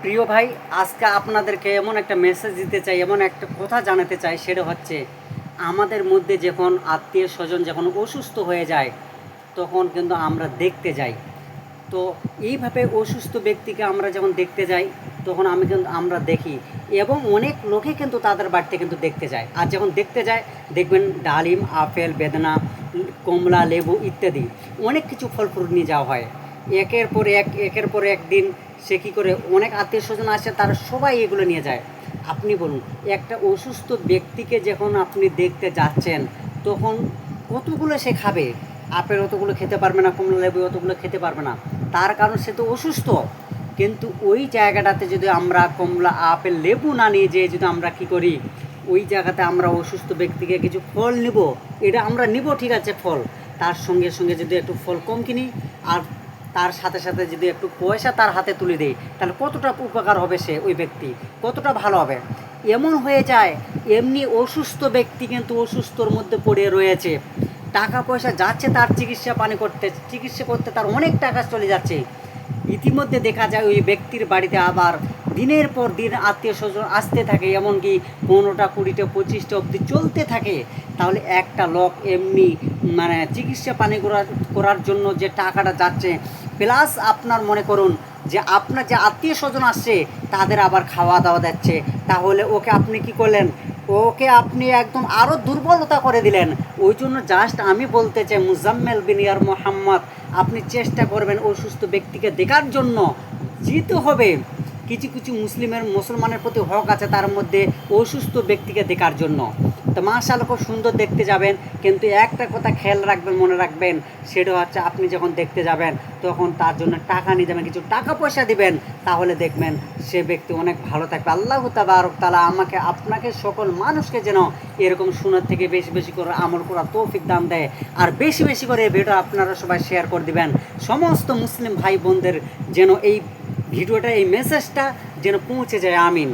প্রিয় ভাই, আজকে আপনাদেরকে এমন একটা মেসেজ দিতে চাই, এমন একটা কথা জানাতে চাই। সেটা হচ্ছে, আমাদের মধ্যে যখন আত্মীয় স্বজন যখন অসুস্থ হয়ে যায়, তখন কিন্তু আমরা দেখতে যাই। তো এইভাবে অসুস্থ ব্যক্তিকে আমরা যখন দেখতে যাই, তখন আমরা দেখি, এবং অনেক লোকে কিন্তু তাদের বাড়িতে কিন্তু দেখতে যায়। আর যখন দেখতে যায়, দেখবেন ডালিম, আপেল, বেদানা, কমলা, লেবু ইত্যাদি অনেক কিছু ফল ফ্রুট নিয়ে যাওয়া হয়। একের পর এক দিন সে কী করে, অনেক আত্মীয় স্বজন আসে, তারা সবাই এগুলো নিয়ে যায়। আপনি বলুন, একটা অসুস্থ ব্যক্তিকে যখন আপনি দেখতে যাচ্ছেন, তখন কতগুলো সে খাবে? আপেল অতগুলো খেতে পারবে না, কমলা লেবু অতগুলো খেতে পারবে না। তার কারণ সে তো অসুস্থ। কিন্তু ওই জায়গাটাতে যদি আমরা কমলা, আপেল, লেবু না নিয়ে যেয়ে যদি আমরা কী করি, ওই জায়গাতে আমরা অসুস্থ ব্যক্তিকে কিছু ফল নিব, এটা আমরা নিব, ঠিক আছে, ফল। তার সঙ্গে সঙ্গে যদি একটু ফল কম কিনি, আর তার সাথে সাথে যদি একটু পয়সা তার হাতে তুলে দেই, তাহলে কতটা উপকার হবে, সে ওই ব্যক্তি কতটা ভালো হবে। এমন হয়ে যায়, এমনি অসুস্থ ব্যক্তি কিন্তু অসুস্থর মধ্যে পড়ে রয়েছে, টাকা পয়সা যাচ্ছে তার চিকিৎসা করতে তার অনেক টাকা চলে যাচ্ছে। ইতিমধ্যে দেখা যায় ওই ব্যক্তির বাড়িতে আবার দিনের পর দিন আত্মীয় স্বজন আসতে থাকে, এমনকি 15টা, 20টা, 25টা অবধি চলতে থাকে। তাহলে একটা লোক এমনি মানে চিকিৎসা পানি করার জন্য যে টাকাটা যাচ্ছে, প্লাস আপনার মনে করুন যে আপনার যে আত্মীয় স্বজন আসছে তাদের আবার খাওয়া দাওয়া দিচ্ছে, তাহলে ওকে আপনি কি করলেন? ওকে আপনি একদম আরও দুর্বলতা করে দিলেন। ওই জন্য জাস্ট আমি বলতে চাই, মুজাম্মেল বিন ইয়ার মোহাম্মদ, আপনি চেষ্টা করবেন অসুস্থ ব্যক্তিকে দেখার জন্য। যেতে হবে, কিছু কিছু মুসলমানের প্রতি হক আছে তার মধ্যে, অসুস্থ ব্যক্তিকে দেখার জন্য। তো মাশাআল্লাহ, খুব সুন্দর দেখতে যাবেন, কিন্তু একটা কথা খেয়াল রাখবেন, মনে রাখবেন, সেটা হচ্ছে আপনি যখন দেখতে যাবেন তখন তার জন্য টাকা নিয়ে যাবেন, কিছু টাকা পয়সা দিবেন, তাহলে দেখবেন সে ব্যক্তি অনেক ভালো থাকবে। আল্লাহ তাবারক তাআলা আমাকে, আপনাকে, সকল মানুষকে যেন এরকম শোনার থেকে বেশি বেশি করে আমল করার তৌফিক দান দেয়। আর বেশি বেশি করে এই ভিডিও আপনারা সবাই শেয়ার করে দিবেন, সমস্ত মুসলিম ভাই বোনদের যেন এই ভিডিওটা, এই মেসেজটা যেন পৌঁছে যায়। আমিন।